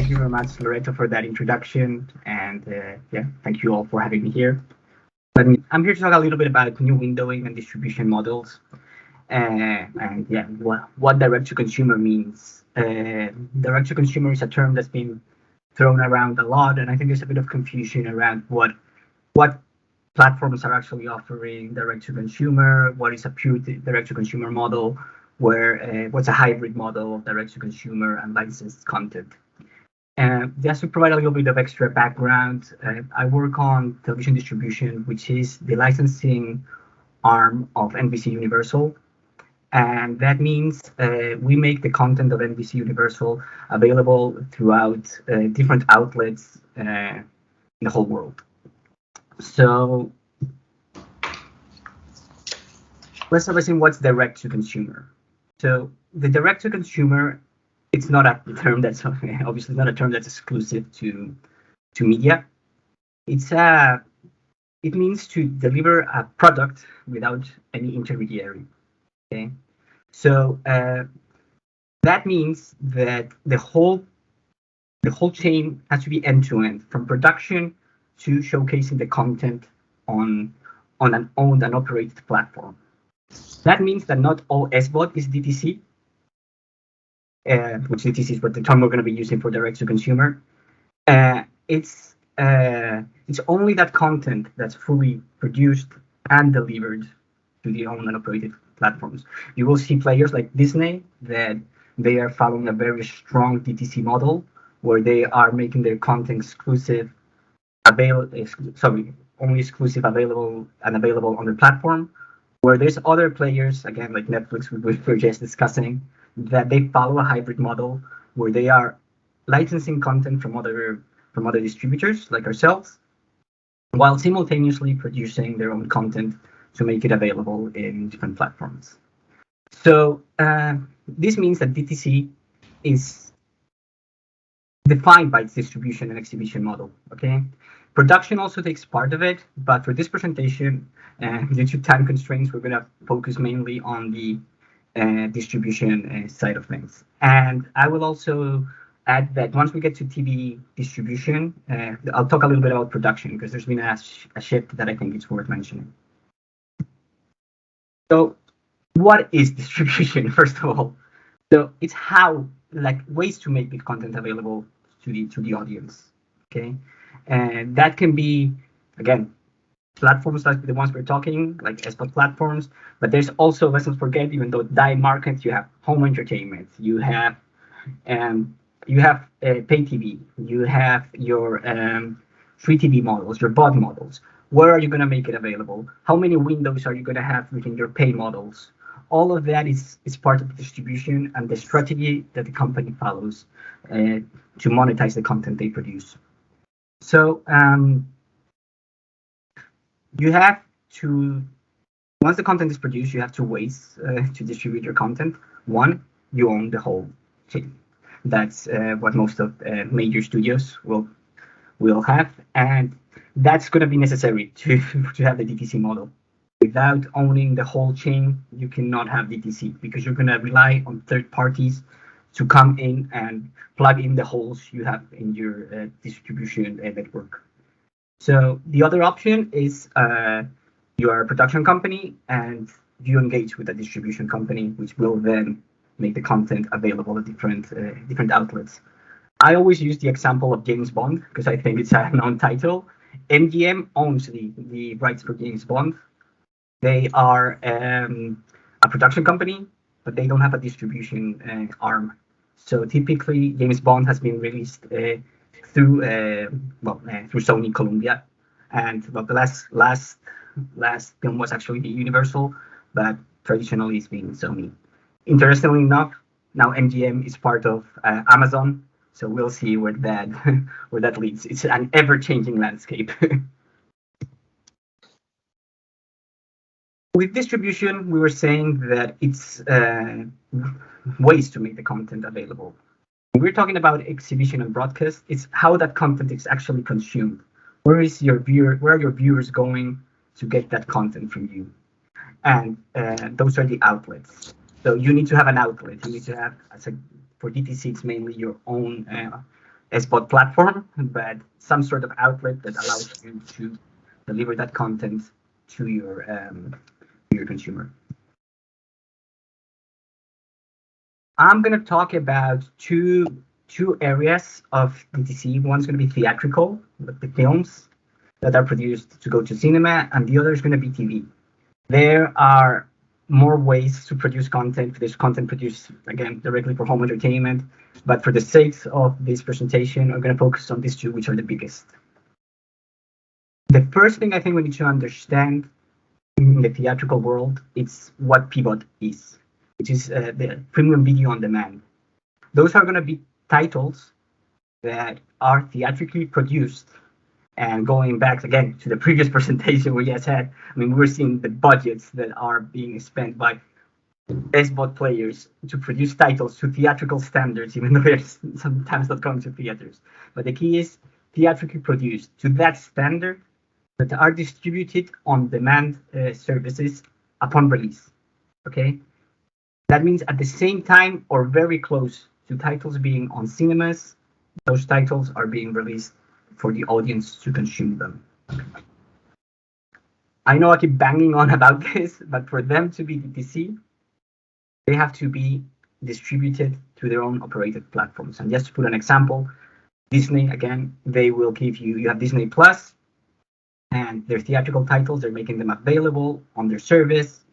thank you very much, Loreto, for that introduction. And yeah, thank you all for having me here. I'm here to talk a little bit about new windowing and distribution models. And yeah, what direct-to-consumer means. Direct-to-consumer is a term that's been thrown around a lot, and I think there's a bit of confusion around what platforms are actually offering direct-to-consumer, what is a pure direct-to-consumer model, what's a hybrid model of direct-to-consumer and licensed content. Just to provide a little bit of extra background, I work on television distribution, which is the licensing arm of NBC Universal. And that means we make the content of NBC Universal available throughout different outlets in the whole world. So let's start by saying what's direct-to-consumer. So the direct-to-consumer, it's not a term that's obviously not a term that's exclusive to media. It means to deliver a product without any intermediary. Okay, so that means that the whole chain has to be end-to-end, from production to showcasing the content on an owned and operated platform. That means that not all SVOD is DTC, which DTC is what the term we're going to be using for direct-to-consumer. It's only that content that's fully produced and delivered to the owned and operated platforms. You will see players like Disney that they are following a very strong DTC model where they are making their content only exclusive available on the platform. Where there's other players, again, like Netflix, we were just discussing, that they follow a hybrid model where they are licensing content from other distributors like ourselves, while simultaneously producing their own content to make it available in different platforms. So this means that DTC is defined by its distribution and exhibition model. Okay, production also takes part of it, but for this presentation, due to time constraints, we're going to focus mainly on the distribution side of things. And I will also add that once we get to TV distribution, I'll talk a little bit about production because there's been a shift that I think it's worth mentioning. So what is distribution, first of all? So it's ways to make the content available to the audience, okay? And that can be, again, platforms like the ones we're talking, like SVOD platforms, but there's also, let's not forget, even though die markets, you have home entertainment, you have pay TV, you have your free TV models, your VOD models. Where are you going to make it available? How many windows are you going to have within your pay models? All of that is part of the distribution and the strategy that the company follows to monetize the content they produce. So you have to, once the content is produced, you have two ways to distribute your content. One, you own the whole chain. That's what most of major studios will have, and that's going to be necessary to have the DTC model. Without owning the whole chain, you cannot have DTC because you're going to rely on third parties to come in and plug in the holes you have in your distribution network. So the other option is you are a production company and you engage with a distribution company, which will then make the content available at different outlets. I always use the example of James Bond because I think it's a known title. MGM owns the rights for James Bond. They are a production company, but they don't have a distribution arm. So typically, James Bond has been released through Sony Columbia, and the last film was actually the Universal, but traditionally it's been Sony. Interestingly enough, now MGM is part of Amazon, so we'll see where that leads. It's an ever-changing landscape. With distribution, we were saying that it's ways to make the content available. When we're talking about exhibition and broadcast, it's how that content is actually consumed. Where are your viewers going to get that content from you? And those are the outlets. So you need to have an outlet. You need to have, for DTC, it's mainly your own SBOT platform, but some sort of outlet that allows you to deliver that content to your consumer. I'm going to talk about two areas of DTC. One's going to be theatrical, like the films that are produced to go to cinema, and the other is going to be TV. There are more ways to produce content. There's content produced, again, directly for home entertainment, but for the sake of this presentation, we're going to focus on these two, which are the biggest. The first thing I think we need to understand in the theatrical world is what PVOD is, which is the premium video on demand. Those are going to be titles that are theatrically produced. And going back again to the previous presentation we just had, I mean, we're seeing the budgets that are being spent by SBOT players to produce titles to theatrical standards, even though they're sometimes not going to theaters. But the key is theatrically produced to that standard that are distributed on demand services upon release. Okay, that means at the same time or very close to titles being on cinemas, those titles are being released for the audience to consume them. I know I keep banging on about this, but for them to be DTC, they have to be distributed to their own operated platforms. And just to put an example, Disney, again, they will give you have Disney Plus, and their theatrical titles, they're making them available on their service,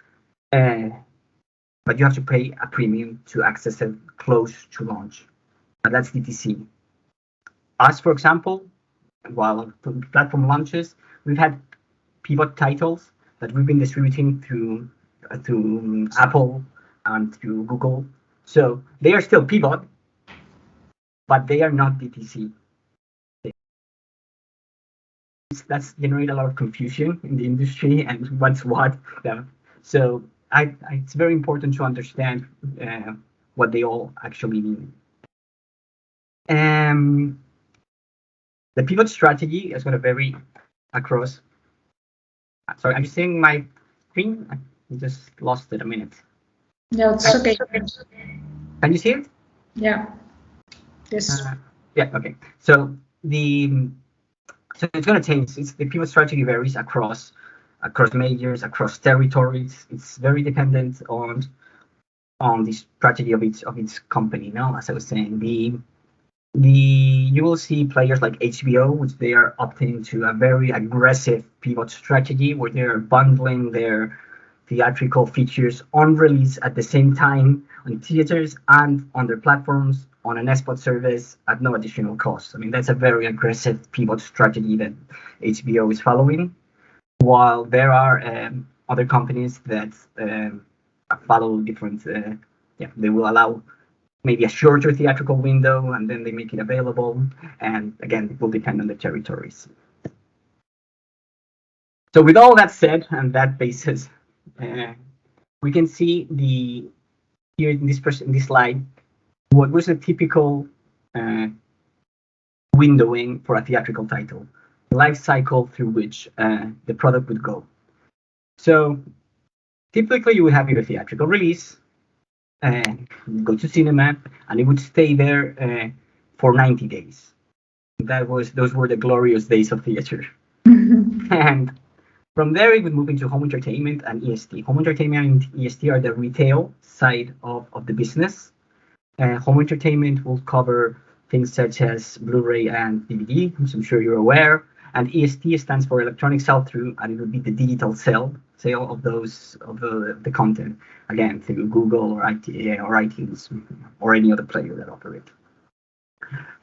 but you have to pay a premium to access it close to launch. And that's DTC. Us, for example, while the platform launches, we've had PVOD titles that we've been distributing through Apple and through Google. So they are still PVOD, but they are not DTC. That's generated a lot of confusion in the industry and what's what. So it's very important to understand what they all actually mean. The pivot strategy is going to vary across. Sorry, I'm seeing my screen. I just lost it a minute. No, it's okay. Can you see it? Yeah. Yes. Yeah. Okay. So it's going to change. The pivot strategy varies across majors, across territories. It's very dependent on the strategy of each company. Now, as I was saying, you will see players like HBO, which they are opting to a very aggressive pivot strategy where they are bundling their theatrical features on release at the same time on theaters and on their platforms on an SBOT service at no additional cost. I mean, that's a very aggressive pivot strategy that HBO is following, while there are other companies that follow different, they will allow maybe a shorter theatrical window, and then they make it available. And again, it will depend on the territories. So with all that said, and that basis, we can see here in this slide, what was a typical windowing for a theatrical title, the life cycle through which the product would go. So typically you would have your theatrical release, go to cinema, and it would stay there for 90 days. Those were the glorious days of theater. And from there, it would move into home entertainment and EST. Home entertainment and EST are the retail side of the business. Home entertainment will cover things such as Blu-ray and DVD, which I'm sure you're aware. And EST stands for electronic sell-through, and it would be the digital sale of the content, again through Google or iTunes or any other player that operate.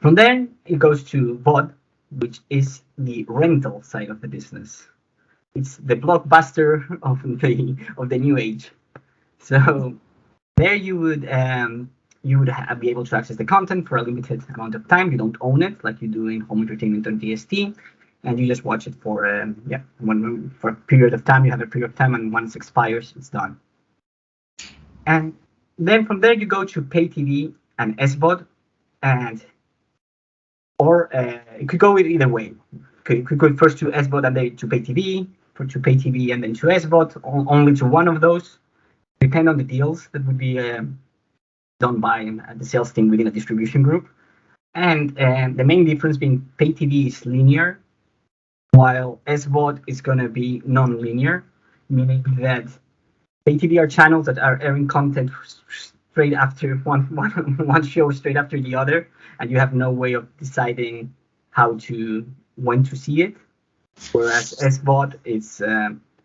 From then it goes to VOD, which is the rental side of the business. It's the blockbuster of the new age. So there you would be able to access the content for a limited amount of time. You don't own it like you do in home entertainment on DST. And you just watch it for for a period of time. You have a period of time, and once it expires, it's done. And then from there, you go to pay TV and SVOD, or it could go either way. It could go first to SVOD and then to pay TV, to pay TV and then to SVOD, only to one of those. Depend on the deals that would be done by the sales team within a distribution group. And the main difference being pay TV is linear, while SVOD is going to be non-linear, meaning that pay TV are channels that are airing content straight after one show straight after the other, and you have no way of deciding when to see it. Whereas SVOD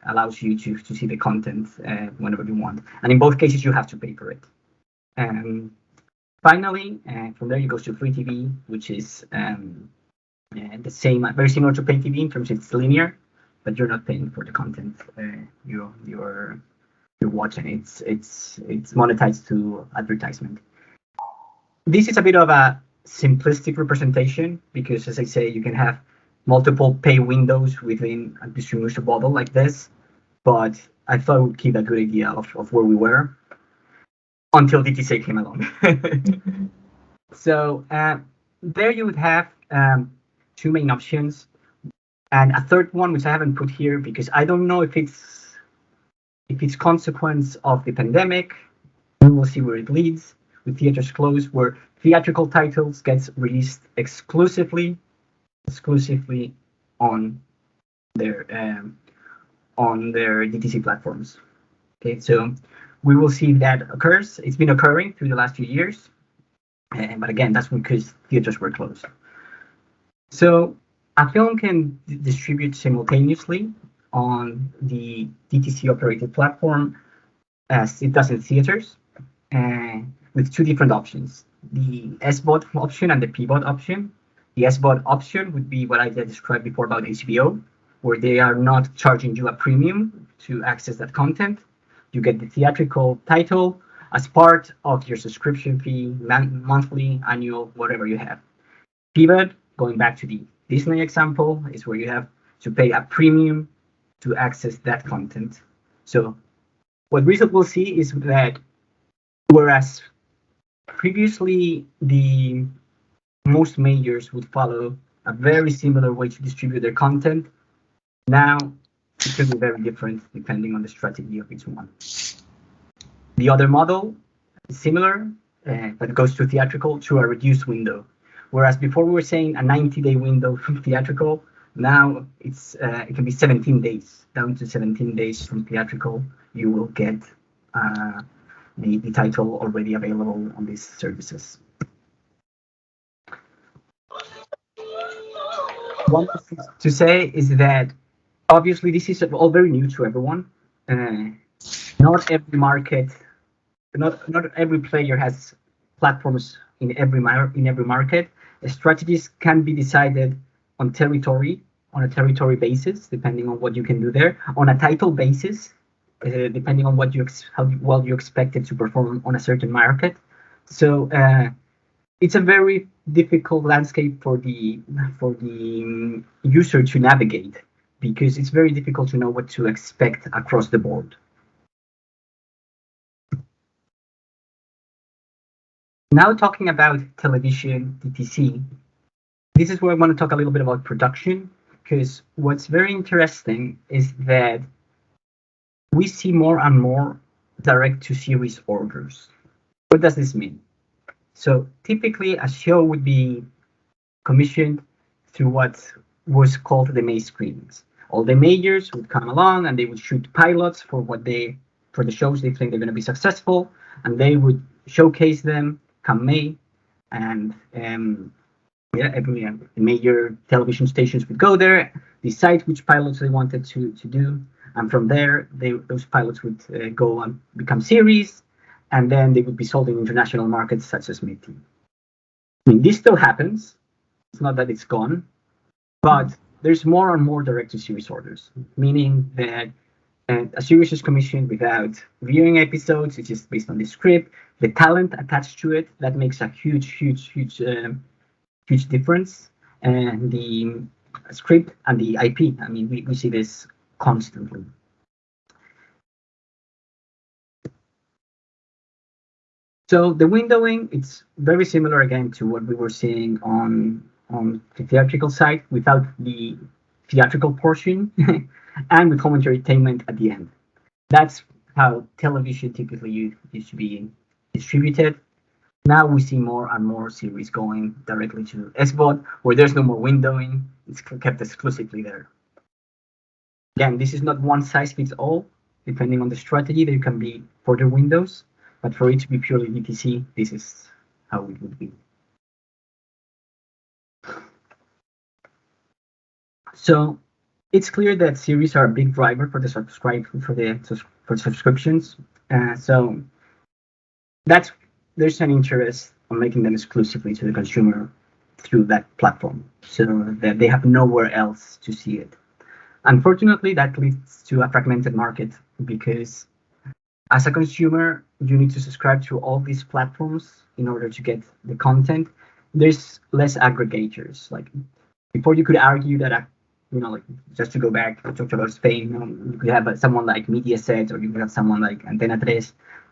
allows you to see the content whenever you want, and in both cases you have to pay for it. Finally, from there you go to free TV, which is the same, very similar to pay TV in terms of it's linear, but you're not paying for the content you're watching. It's monetized to advertisement. This is a bit of a simplistic representation because, as I say, you can have multiple pay windows within a distribution model like this, but I thought it would give a good idea of where we were until DTC came along. So there you would have two main options, and a third one which I haven't put here because I don't know if it's consequence of the pandemic. We will see where it leads. With theaters closed, where theatrical titles gets released exclusively on their DTC platforms. Okay, so we will see that occurs. It's been occurring through the last few years, but again, that's because theaters were closed. So a film can distribute simultaneously on the DTC operated platform as it does in theaters, with two different options: the SVOD option and the PVOD option. The SVOD option would be what I described before about HBO, where they are not charging you a premium to access that content. You get the theatrical title as part of your subscription fee, monthly, annual, whatever you have. PVOD, going back to the Disney example, is where you have to pay a premium to access that content. So what we will see is that whereas previously the most majors would follow a very similar way to distribute their content, now it can be very different depending on the strategy of each one. The other model is similar, but it goes to theatrical through a reduced window. Whereas before we were saying a 90-day window from theatrical, now it can be 17 days, down to 17 days from theatrical. You will get the title already available on these services. One thing to say is that obviously this is all very new to everyone. Not every market, not every player has platforms in every market. Strategies can be decided on a territory basis, depending on what you can do there, on a title basis, depending on how well you expect it to perform on a certain market. So it's a very difficult landscape for the user to navigate, because it's very difficult to know what to expect across the board. Now talking about television DTC, this is where I want to talk a little bit about production, because what's very interesting is that we see more and more direct-to-series orders. What does this mean? So typically a show would be commissioned through what was called the May screenings. All the majors would come along and they would shoot pilots for the shows they think they're going to be successful, and they would showcase them come May, and every major television stations would go there, decide which pilots they wanted to do, and from there those pilots would go and become series, and then they would be sold in international markets such as Métis. I mean, this still happens. It's not that it's gone, but there's more and more direct-to-series orders, meaning that a series is commissioned without viewing episodes. It's just based on the script, the talent attached to it. That makes a huge difference. And the script and the IP. I mean, we see this constantly. So the windowing, it's very similar again to what we were seeing on the theatrical side, without the theatrical portion and with home entertainment at the end. That's how television typically used to be distributed. Now we see more and more series going directly to SVOD, where there's no more windowing. It's kept exclusively there. Again, this is not one size fits all. Depending on the strategy, there can be further windows, but for it to be purely DTC, this is how it would be. So it's clear that series are a big driver for the subscriptions. So there's an interest on making them exclusively to the consumer through that platform, so that they have nowhere else to see it. Unfortunately, that leads to a fragmented market, because as a consumer, you need to subscribe to all these platforms in order to get the content. There's less aggregators. Like before, you could argue that, like just to go back to talk about Spain, you could have someone like Mediaset, or you could have someone like Antena 3,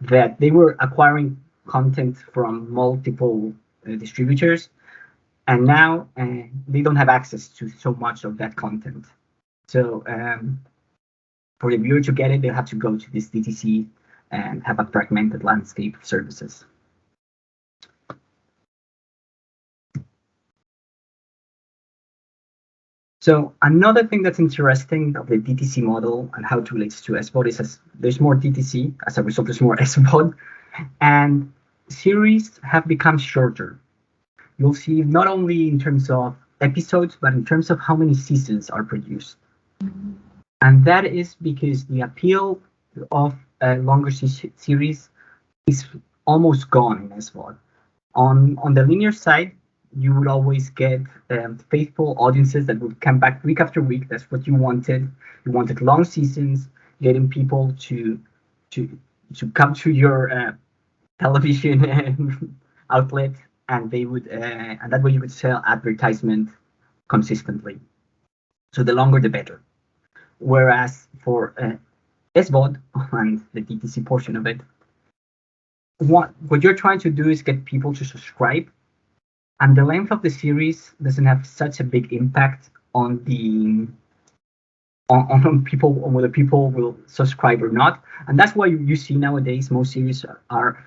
that they were acquiring content from multiple distributors, and now they don't have access to so much of that content. So for the viewer to get it, they have to go to this DTC and have a fragmented landscape of services. So another thing that's interesting of the DTC model and how it relates to SVOD is there's more DTC, as a result there's more SVOD, and series have become shorter. You'll see not only in terms of episodes, but in terms of how many seasons are produced. Mm-hmm. And that is because the appeal of a longer series is almost gone in SVOD. On the linear side, you would always get faithful audiences that would come back week after week. That's what you wanted. You wanted long seasons, getting people to come to your television outlet, and they would, and that way you could sell advertisement consistently. So the longer, the better. Whereas for SVOD and the DTC portion of it, what you're trying to do is get people to subscribe, and the length of the series doesn't have such a big impact on the on people, on whether people will subscribe or not. And that's why you see nowadays most series are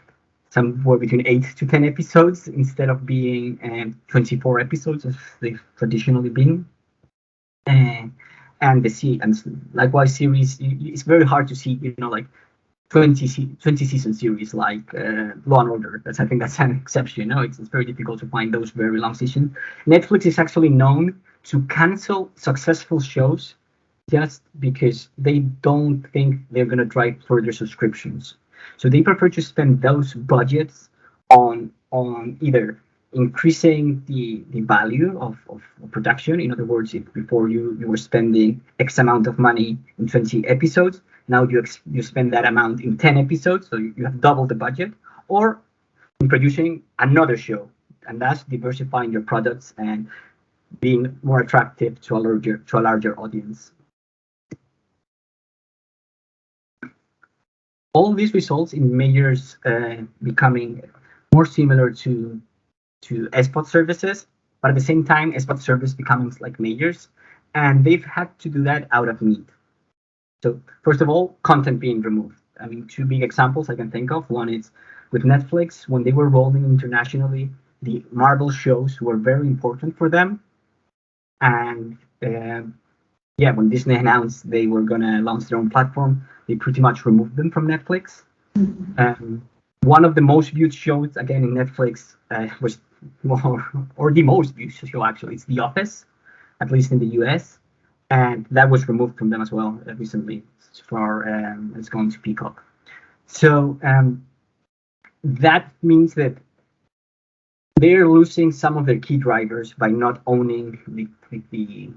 somewhere between 8 to 10 episodes instead of being 24 episodes as they've traditionally been. And likewise series, it's very hard to see, like 20 season series like Law and Order. I think that's an exception. It's very difficult to find those very long seasons. Netflix is actually known to cancel successful shows just because they don't think they're going to drive further subscriptions. So they prefer to spend those budgets on either increasing the value of production. In other words, if before you were spending X amount of money in 20 episodes, now you spend that amount in 10 episodes, so you have double the budget, or in producing another show, and that's diversifying your products and being more attractive to a larger audience. All this results in majors becoming more similar to SVOD services, but at the same time, SVOD service becomes like majors, and they've had to do that out of need. So first of all, content being removed. I mean, two big examples I can think of. One is with Netflix, when they were rolling internationally, the Marvel shows were very important for them. And when Disney announced they were going to launch their own platform, they pretty much removed them from Netflix. Mm-hmm. One of the most viewed shows, again, in Netflix was the most viewed show, actually. It's The Office, at least in the US. And that was removed from them as well recently for it's going to Peacock. So that means that they're losing some of their key drivers by not owning the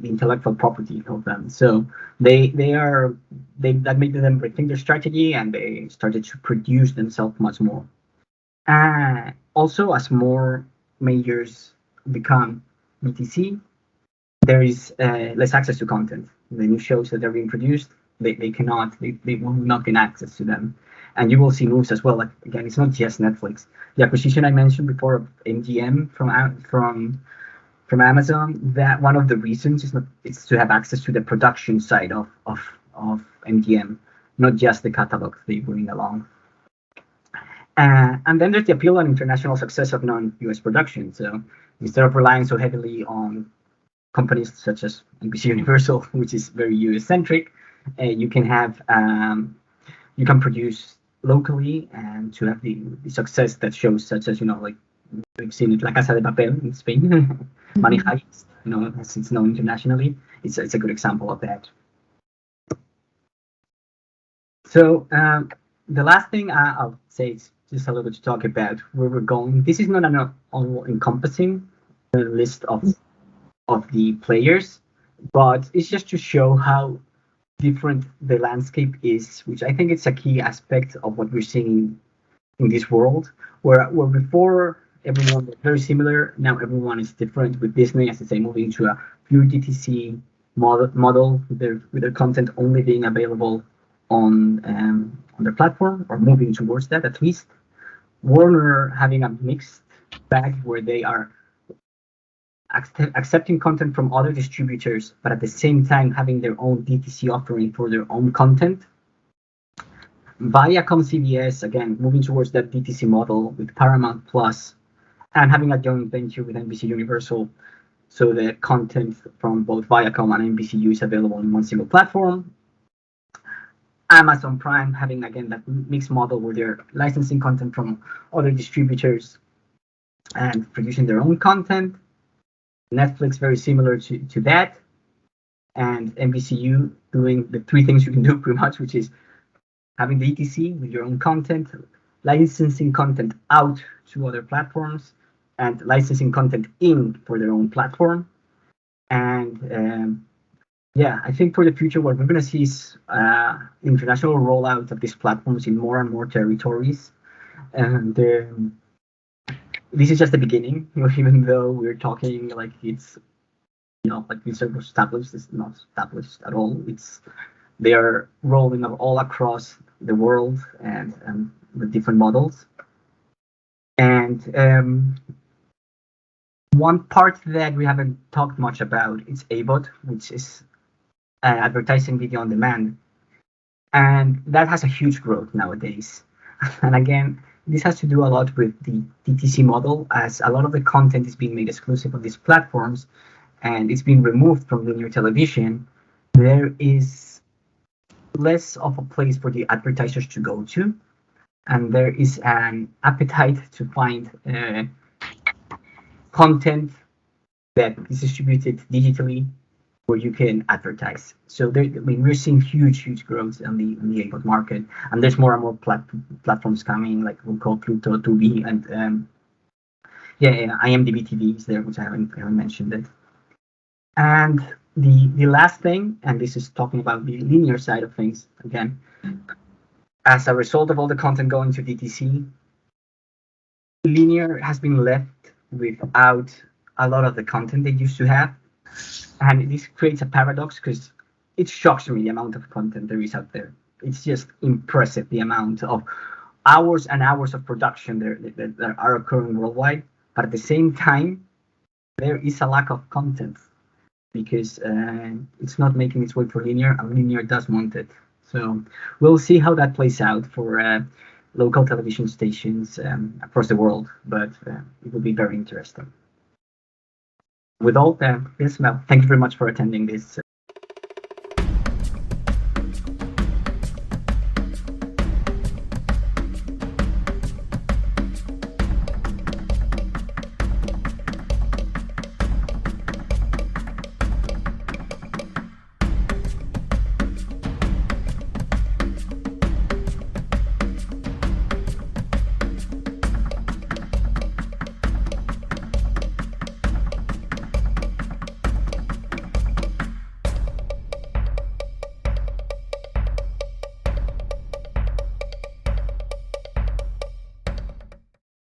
intellectual property of them. So that made them rethink their strategy, and they started to produce themselves much more. Also, as more majors become DTC, there is less access to content. The new shows that are being produced, they will not get access to them. And you will see moves as well. Like, again, it's not just Netflix. The acquisition I mentioned before of MGM from Amazon, that one of the reasons it's to have access to the production side of MGM, not just the catalog they bring along. And then there's the appeal and international success of non-US productions. So instead of relying so heavily on companies such as NBC Universal, which is very US-centric, you can produce locally and to have the success that shows, such as, like we've seen it, La Casa de Papel in Spain, Money Heist, as it's known internationally. It's a good example of that. So the last thing I'll say is just a little bit to talk about where we're going. This is not an all-encompassing list of the players, but it's just to show how different the landscape is, which I think it's a key aspect of what we're seeing in this world, where before everyone was very similar, now everyone is different, with Disney, as I say, moving to a pure DTC model with their content only being available on their platform, or moving towards that at least. Warner having a mixed bag where they are accepting content from other distributors, but at the same time having their own DTC offering for their own content. Viacom CBS, again, moving towards that DTC model with Paramount Plus, and having a joint venture with NBC Universal, so the content from both Viacom and NBCU is available in one single platform. Amazon Prime having, again, that mixed model where they're licensing content from other distributors and producing their own content. Netflix very similar to that, and NBCU doing the three things you can do pretty much, which is having the ETC with your own content, licensing content out to other platforms, and licensing content in for their own platform. And yeah, I think for the future, what we're going to see is international rollout of these platforms in more and more territories. And this is just the beginning, even though we're talking like it's, like these are established. It's not established at all. They are rolling out all across the world and with different models. And one part that we haven't talked much about is AVOD, which is advertising video on demand, and that has a huge growth nowadays. And again, this has to do a lot with the DTC model, as a lot of the content is being made exclusive on these platforms and it's being removed from linear television. There is less of a place for the advertisers to go to, and there is an appetite to find content that is distributed digitally where you can advertise. So we're seeing huge growth on the AVOD market, and there's more and more platforms coming, like we'll call Pluto, Tubi, and IMDb TV is there, which I haven't mentioned it. And the last thing, and this is talking about the linear side of things again, as a result of all the content going to DTC, linear has been left without a lot of the content they used to have. And this creates a paradox, because it shocks me the amount of content there is out there. It's just impressive, the amount of hours and hours of production that are occurring worldwide. But at the same time, there is a lack of content, because it's not making its way for linear, and linear does want it. So we'll see how that plays out for local television stations across the world, but it will be very interesting. With all that, yes, Mel, thank you very much for attending this